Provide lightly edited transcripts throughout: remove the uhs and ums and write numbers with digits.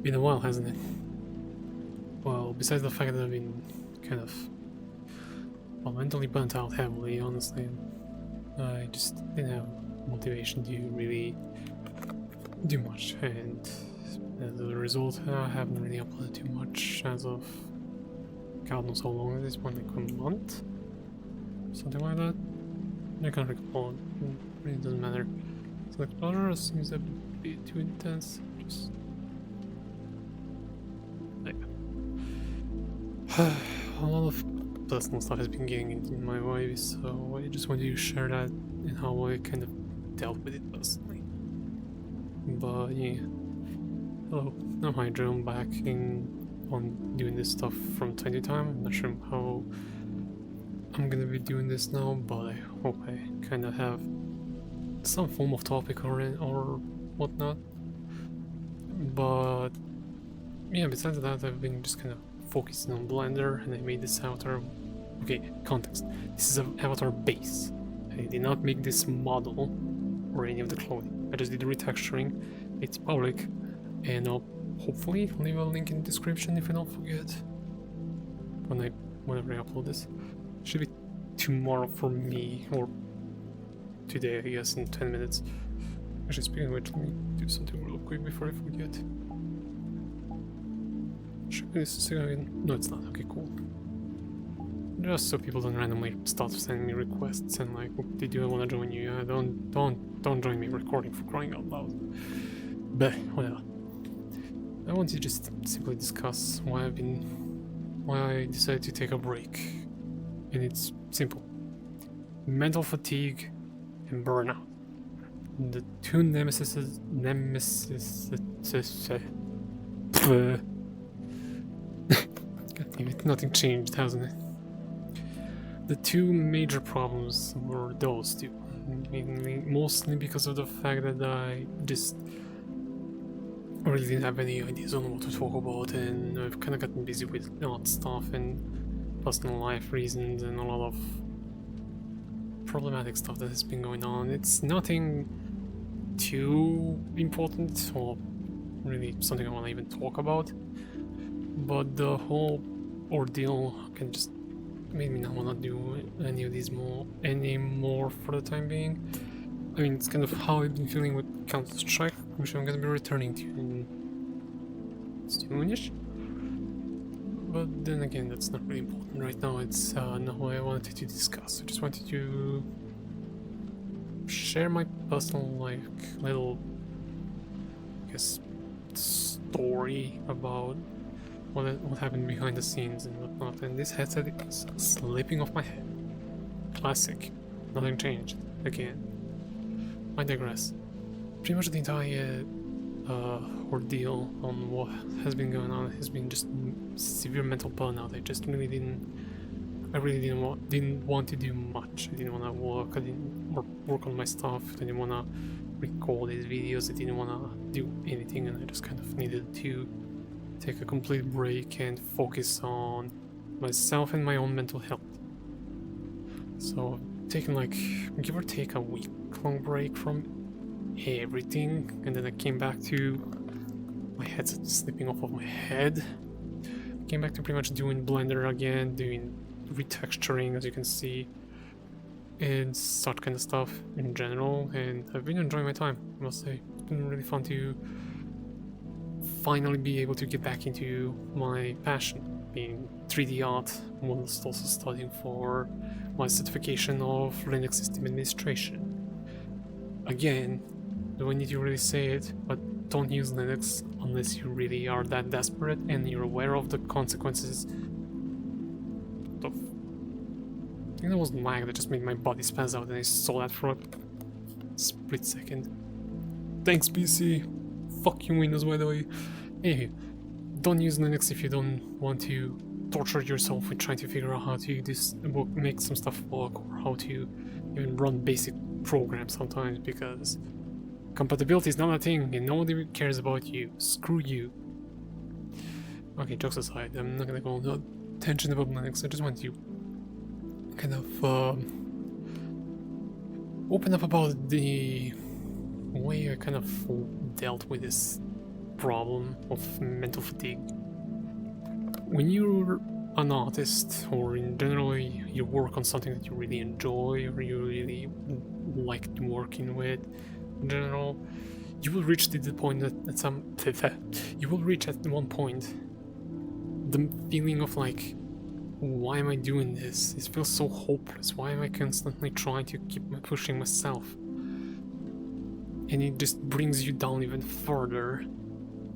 Been a while, hasn't it? Well, besides the fact that I've been kind of, well, mentally burnt out heavily, honestly. I just didn't have motivation to really do much, and as a result, I haven't really uploaded too much as of God knows how long at this point, like a month? Something like that? I can't recall, it really doesn't matter. So Explorer seems a bit too intense, just... like... a lot of personal stuff has been getting in my way, so I just wanted to share that and how I kind of dealt with it personally. But yeah, hello, I'm Hydra. I'm back on doing this stuff from time to time. I'm not sure how I'm gonna be doing this now, but I hope I kind of have some form of topic or whatnot. But yeah, besides that, I've been just kind of focusing on Blender, and I made this avatar. Okay, context. This is an avatar base. I did not make this model or any of the clothing. I just did the retexturing. It's public, and I'll hopefully leave a link in the description if I don't forget. Whenever I upload this. Should be tomorrow for me, or today, I guess, in 10 minutes. Actually, speaking of which, let me do something real quick before I forget. Should this is again? No, it's not. Okay, cool. Just so people don't randomly start sending me requests and like, did you want to join you? Don't join me recording for crying out loud. But whatever. I want to just simply discuss why I decided to take a break, and it's simple: mental fatigue and burnout. The two nemesis. God damn it, nothing changed, hasn't it? The two major problems were those two, mainly, mostly because of the fact that I just really didn't have any ideas on what to talk about, and I've kind of gotten busy with art stuff and personal life reasons and a lot of problematic stuff that has been going on. It's nothing too important or really something I want to even talk about, but the whole ordeal can just made me not want to do any of these anymore for the time being. I mean, it's kind of how I've been feeling with Counter-Strike, which I'm gonna be returning to in soonish. But then again, that's not really important right now. It's not what I wanted to discuss. I just wanted to share my personal, like, little, I guess, story about what happened behind the scenes and whatnot. And this headset is slipping off my head. Classic. Nothing changed. Again. I digress. Pretty much the entire ordeal on what has been going on has been just severe mental burnout. I just really didn't want to do much. I didn't want to work. I didn't work on my stuff. I didn't want to record these videos. I didn't want to do anything, and I just kind of needed to take a complete break and focus on myself and my own mental health. So taking like, give or take, a week-long break from everything, and then I came back to my headset slipping off of my head. I came back to pretty much doing Blender again, doing retexturing, as you can see, and such kind of stuff in general, and I've been enjoying my time, I must say. It's been really fun to finally be able to get back into my passion, being 3D art, whilst also studying for my certification of Linux system administration. Again, do I need to really say it, but don't use Linux unless you really are that desperate and you're aware of the consequences. I think that was lag that just made my body spaz out, and I saw that for a split second. Thanks, PC. Fuck you, Windows, by the way. Anyway, don't use Linux if you don't want to torture yourself with trying to figure out how to make some stuff work, or how to even run basic programs sometimes, because compatibility is not a thing and nobody cares about you. Screw you. Okay, jokes aside, I'm not gonna go on a tangent about Linux. I just want to kind of open up about the way I kind of dealt with this problem of mental fatigue. When you're an artist, or in general you work on something that you really enjoy or you really like working with, in general, you will reach the point you will reach at one point the feeling of like, why am I doing this? It feels so hopeless. Why am I constantly trying to keep pushing myself? And it just brings you down even further.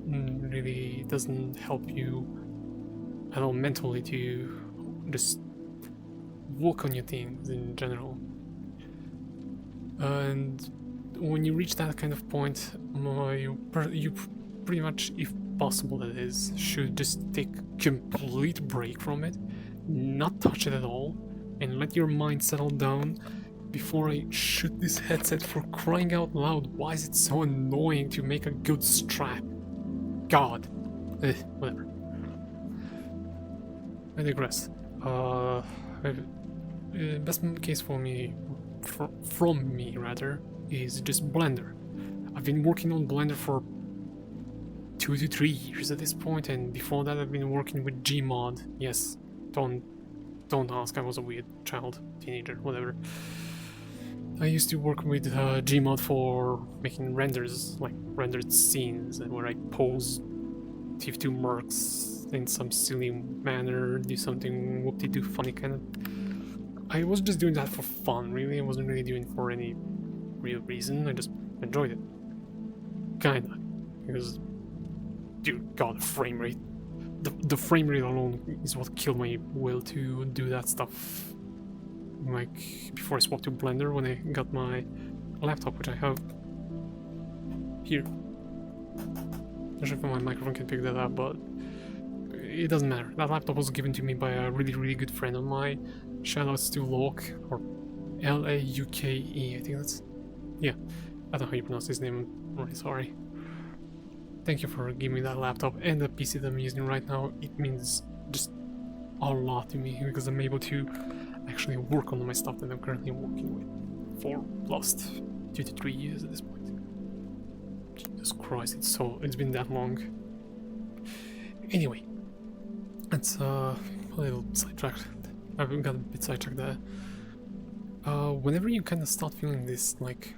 Really doesn't help you at all mentally to just work on your things in general. And when you reach that kind of point, you pretty much, if possible that is, should just take complete break from it, not touch it at all, and let your mind settle down before I shoot this headset. For crying out loud, why is it so annoying to make a good strap? God. Whatever. I digress. Best case for me, from me rather, is just Blender. I've been working on Blender for 2 to 3 years at this point, and before that I've been working with Gmod. Yes, don't ask, I was a weird child, teenager, whatever. I used to work with Gmod for making renders, like rendered scenes, where I pose TF2 mercs in some silly manner, do something whoop-de-doo funny kind of. I was just doing that for fun, really. I wasn't really doing it for any real reason. I just enjoyed it. Kinda. Because, dude, God, the frame rate. The frame rate alone is what killed my will to do that stuff. Like, before I swapped to Blender, when I got my laptop, which I have here. Not sure if my microphone can pick that up, but it doesn't matter. That laptop was given to me by a really good friend of mine. Shoutouts to Lauke, or L-A-U-K-E, I think that's... Yeah, I don't know how you pronounce his name, I'm really sorry. Thank you for giving me that laptop and the PC that I'm using right now. It means just a lot to me, because I'm able to actually work on my stuff that I'm currently working with for last 2 to 3 years at this point. Jesus Christ, it's been that long. Anyway, that's a little sidetracked. I've got a bit sidetracked there. Whenever you kind of start feeling this, like,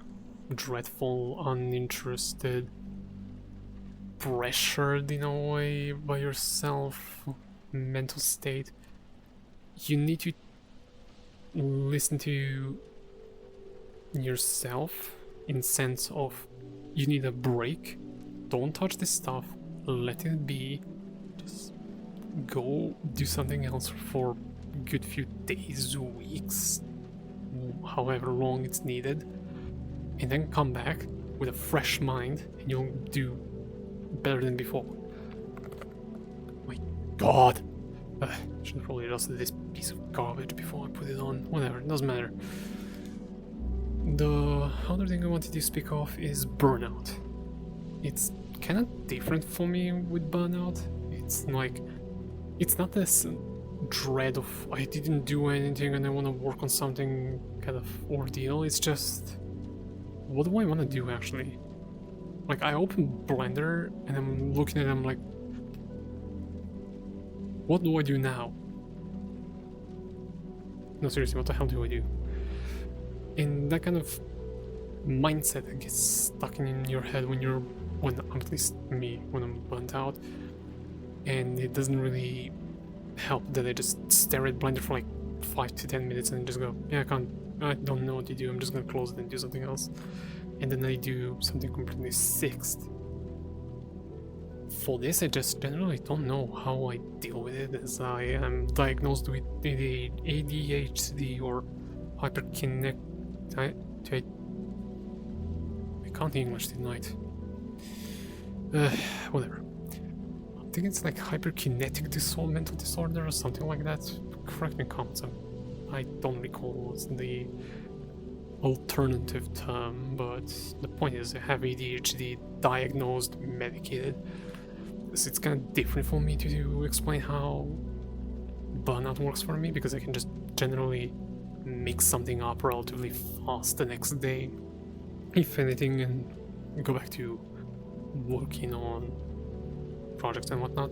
dreadful, uninterested, pressured in a way by yourself, mental state, you need to listen to yourself in sense of you need a break. Don't touch this stuff, let it be, just go do something else for a good few days, weeks, however long it's needed, and then come back with a fresh mind and you'll do better than before. My God! Should have probably adjusted this piece of garbage before I put it on. Whatever, it doesn't matter. The other thing I wanted to speak of is Burnout. It's kind of different for me with Burnout. It's like, it's not this dread of I didn't do anything and I want to work on something kind of ordeal. It's just, what do I want to do actually? Like, I open Blender and I'm looking at it, I'm like, what do I do now? No, seriously, what the hell do I do? And that kind of mindset that gets stuck in your head when at least me, when I'm burnt out, and it doesn't really help that I just stare at Blender for like 5 to 10 minutes and just go, yeah, I don't know what to do, I'm just gonna close it and do something else. And then I do something completely sixth. For this, I just generally don't know how I deal with it, as I am diagnosed with ADHD or hyperkinetic. I can't English tonight. Whatever. I think it's like hyperkinetic mental disorder or something like that. Correct me in comments. I don't recall what's the alternative term, but the point is I have ADHD diagnosed, medicated. So it's kind of different for me to explain how Burnout works for me, because I can just generally mix something up relatively fast the next day, if anything, and go back to working on projects and whatnot.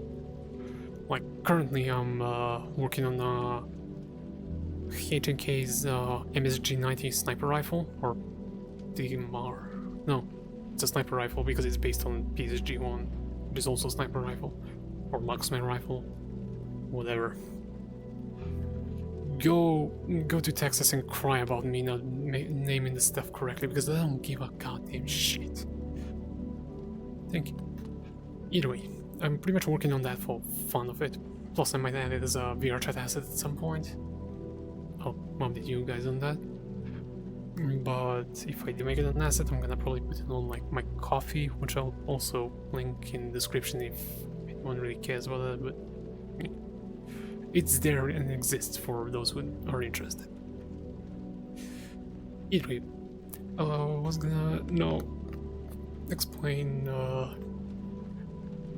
Like currently I'm working on H&K's MSG-90 sniper rifle, or DMR. No, it's a sniper rifle because it's based on PSG-1, which is also a sniper rifle, or marksman rifle, whatever. Go to Texas and cry about me not naming the stuff correctly, because I don't give a goddamn shit. Thank you. Either way, I'm pretty much working on that for fun of it. Plus I might add it as a VR chat asset at some point. I'll update you guys on that. But if I do make it an asset, I'm gonna probably put it on like my coffee, which I'll also link in the description if anyone really cares about that, but it's there and exists for those who are interested. Either way, I was gonna explain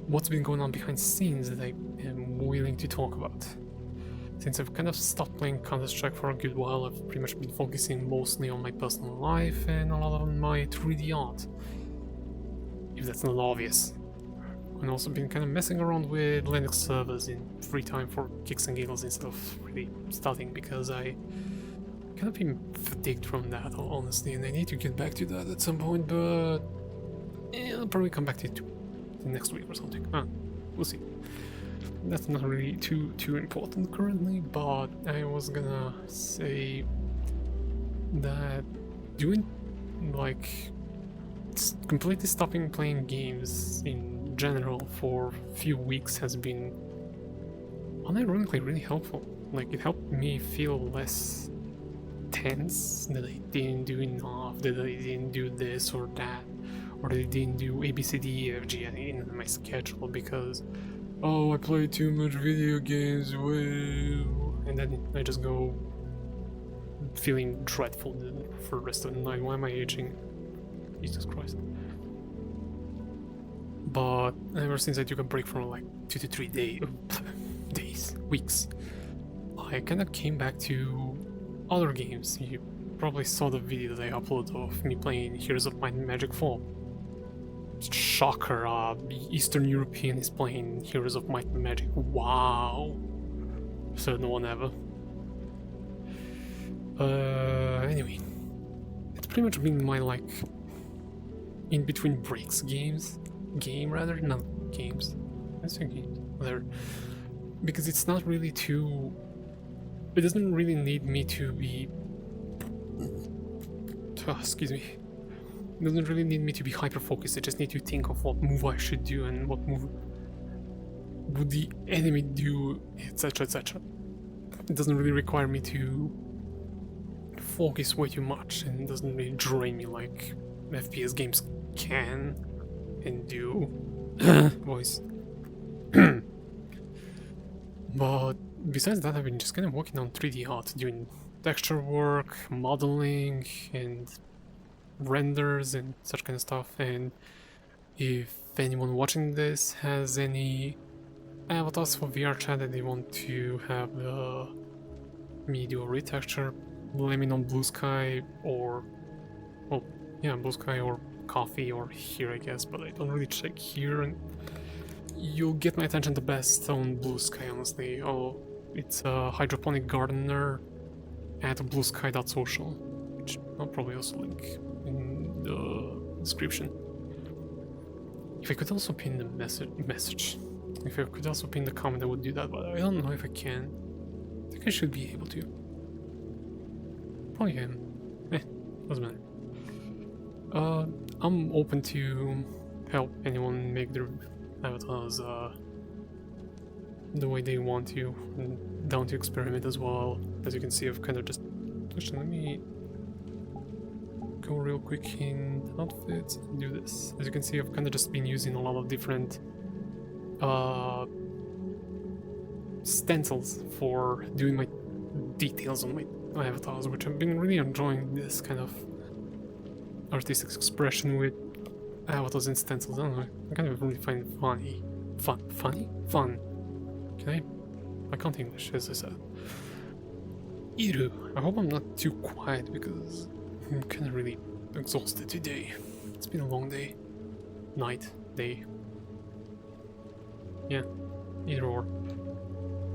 what's been going on behind the scenes that I am willing to talk about. Since I've kind of stopped playing Counter-Strike for a good while, I've pretty much been focusing mostly on my personal life and a lot on my 3D art. If that's not obvious. I've also been kind of messing around with Linux servers in free time for kicks and giggles instead of really studying, because I kind of been fatigued from that, honestly, and I need to get back to that at some point, but I'll probably come back to it next week or something. We'll see. That's not really too important currently, but I was gonna say that doing like completely stopping playing games in general for a few weeks has been unironically really helpful. Like, it helped me feel less tense that I didn't do enough, that I didn't do this or that, or that I didn't do A, B, C, D, E, F, G in my schedule because, oh, I played too much video games, woo, and then I just go feeling dreadful for the rest of the night. Why am I aging? Jesus Christ. But ever since I took a break from like 2 to 3 days, weeks, I kind of came back to other games. You probably saw the video that I uploaded of me playing Heroes of Might and Magic 4. Shocker, Eastern European is playing Heroes of Might and Magic. Wow. Said no one ever. Anyway, it's pretty much been my like in between breaks not games. Let's say games, whatever. Because it's not really too. It doesn't really need me to be. Excuse me. It doesn't really need me to be hyper focused. I just need to think of what move I should do and what move would the enemy do, etc., etc. It doesn't really require me to focus way too much, and it doesn't really drain me like FPS games can and do. Voice. But besides that, I've been just kind of working on 3D art, doing texture work, modeling, and renders and such kind of stuff. And if anyone watching this has any avatars for VR chat that they want to have me do a retexture, let me know on Blue Sky or, well, yeah, Blue Sky or Coffee or here, I guess, but I don't really check here, and you'll get my attention the best on Blue Sky, honestly. Oh, it's a hydroponic gardener at bluesky.social, which I'll probably also link in the description. If I could also pin the message, if I could also pin the comment, I would do that, but I don't know if I can. I think I should be able to. Probably can. Doesn't matter. I'm open to help anyone make their avatars the way they want to, and down to experiment as well. As you can see, I've kind of just... Actually, let me go real quick in outfits and do this. As you can see, I've kind of just been using a lot of different stencils for doing my details on my avatars, which I've been really enjoying this kind of artistic expression with avatars and stencils. I don't know, I kind of really find it funny. Fun. I can't English, as I said. Either, I hope I'm not too quiet because I'm kind of really exhausted today. It's been a long day. Night, day. yeah, either or.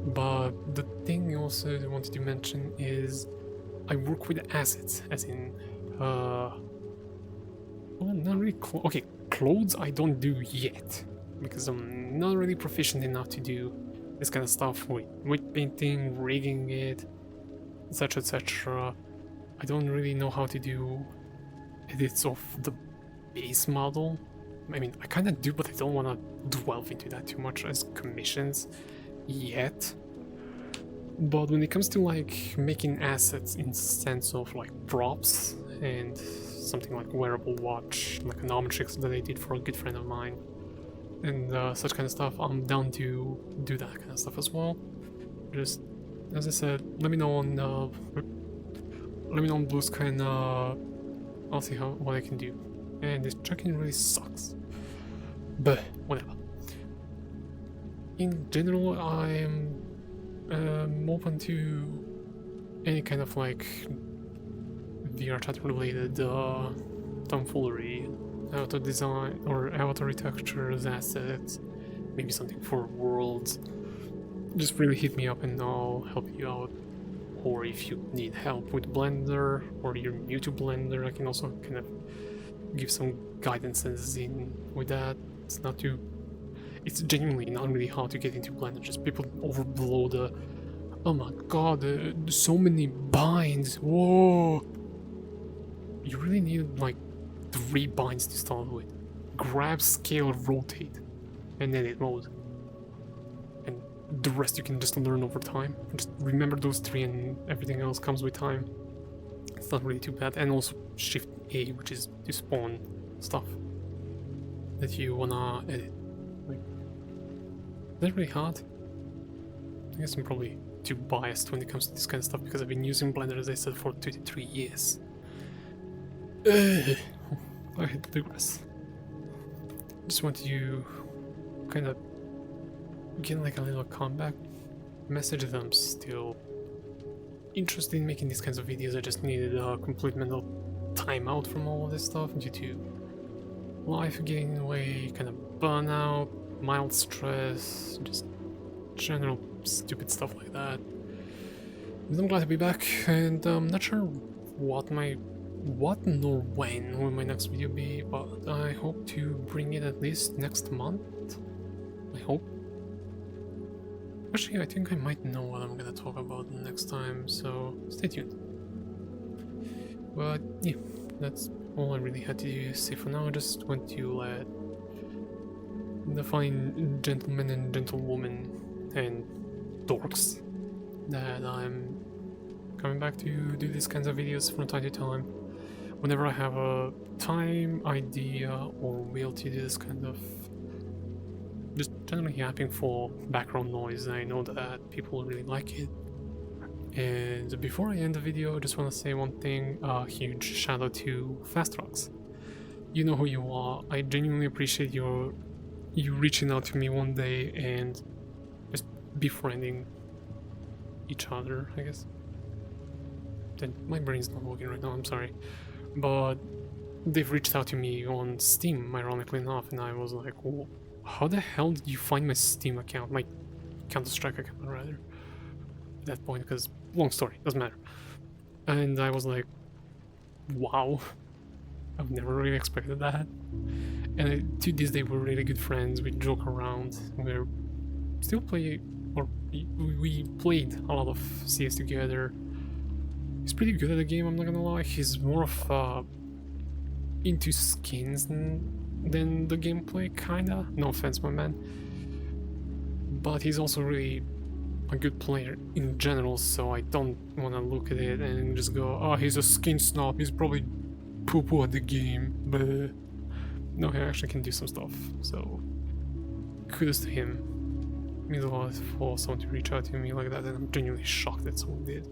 But the thing also I wanted to mention is I work with assets, as in, well, not really. Okay, clothes I don't do yet because I'm not really proficient enough to do this kind of stuff with painting, rigging it, etc., etc. I don't really know how to do edits of the base model. I mean, I kind of do, but I don't want to delve into that too much as commissions yet. But when it comes to like making assets in sense of like props and something like wearable watch, like an Omnitrix that I did for a good friend of mine, and such kind of stuff, I'm down to do that kind of stuff as well. Just as I said, let me know on Blue Sky, and I'll see what I can do. And this check-in really sucks, but whatever. In general, I'm open to any kind of like VR chat related tomfoolery, avatar design or avatar textures, assets, maybe something for worlds. Just really hit me up and I'll help you out. Or if you need help with Blender or you're new to Blender, I can also kind of give some guidances in with that. It's genuinely not really hard to get into Blender, just people overblow the, oh my god, so many binds, whoa! You really need like 3 binds to start with. Grab, scale, rotate, and edit mode. And the rest you can just learn over time. Just remember those 3 and everything else comes with time. It's not really too bad. And also Shift A, which is to spawn stuff that you wanna edit. Like, is that really hard? I guess I'm probably too biased when it comes to this kind of stuff because I've been using Blender, as I said, for 2 to 3 years. I digress. Just want to kind of get like a little comeback message that I'm still interested in making these kinds of videos. I just needed a complete mental timeout from all of this stuff due to life getting in the way, kind of burnout, mild stress, just general stupid stuff like that. But I'm glad to be back, and I'm not sure what nor when will my next video be, but I hope to bring it at least next month. I hope. Actually, I think I might know what I'm gonna talk about next time, so stay tuned. But yeah, that's all I really had to say for now. I just want to let the fine gentlemen and gentlewomen and dorks that I'm coming back to do these kinds of videos from time to time. Whenever I have a time, idea, or will to do this kind of just generally yapping for background noise, I know that people really like it. And before I end the video, I just want to say one thing, a huge shout out to Fast Rocks. You know who you are. I genuinely appreciate you reaching out to me one day and just befriending each other, I guess. Then my brain's not working right now, I'm sorry. But they've reached out to me on Steam, ironically enough, and I was like, oh, how the hell did you find my Steam account? My Counter-Strike account, rather. At that point, because long story, doesn't matter. And I was like, wow, I've never really expected that. And to this day, we're really good friends. We joke around. We're still we played a lot of CS together. He's pretty good at the game, I'm not gonna lie. He's more of into skins than the gameplay, kinda. No offense, my man. But he's also really a good player in general, so I don't want to look at it and just go, oh, he's a skin snob, he's probably poo-poo at the game. But no, he actually can do some stuff, so kudos to him. It means a lot for someone to reach out to me like that, and I'm genuinely shocked that someone did.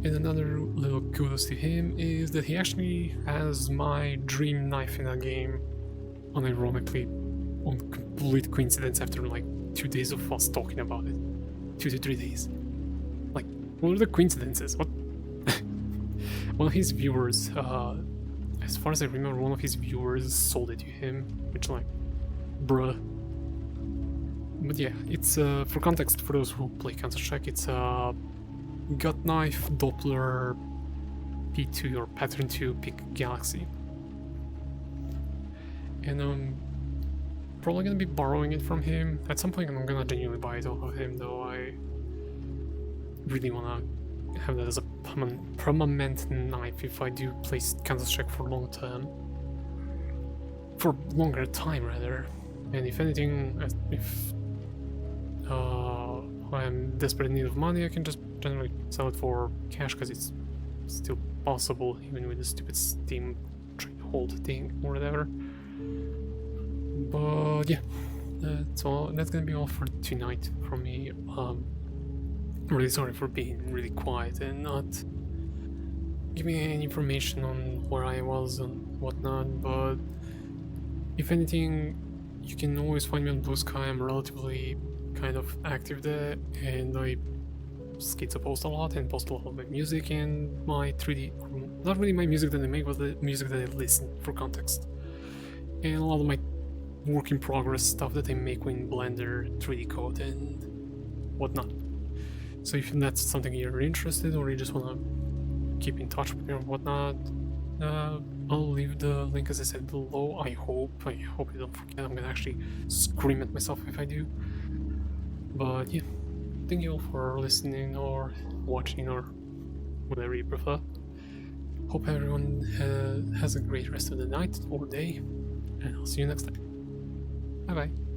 And another little kudos to him is that he actually has my dream knife in that game, unironically, on complete coincidence after like 2 days of us talking about it. 2 to 3 days. Like, what are the coincidences? What? One of his viewers, as far as I remember, one of his viewers sold it to him, which, like, bruh. But yeah, it's for context for those who play Counter-Strike, it's a gut knife Doppler P2 or pattern 2 pick Galaxy. And I'm probably gonna be borrowing it from him. At some point I'm gonna genuinely buy it off of him, though. I really wanna have that as a permanent knife if I do play Counter-Strike for long term. For longer time, rather. And if anything, if I'm desperate in need of money, I can just generally sell it for cash, because it's still possible, even with the stupid Steam trade hold thing or whatever. But yeah, that's gonna be all for tonight from me. I'm really sorry for being really quiet and not giving any information on where I was and whatnot, but if anything, you can always find me on Blue Sky. I'm relatively kind of active there, and I schizo post a lot and post a lot of my music and my 3D, not really my music that I make, but the music that I listen for context, and a lot of my work in progress stuff that I make in Blender, 3D code and whatnot. So if that's something you're interested, or you just want to keep in touch with me or whatnot, I'll leave the link, as I said, below. I hope you don't forget. I'm gonna actually scream at myself if I do. But yeah, thank you all for listening or watching or whatever you prefer. Hope everyone has a great rest of the night or day, and I'll see you next time. Bye bye.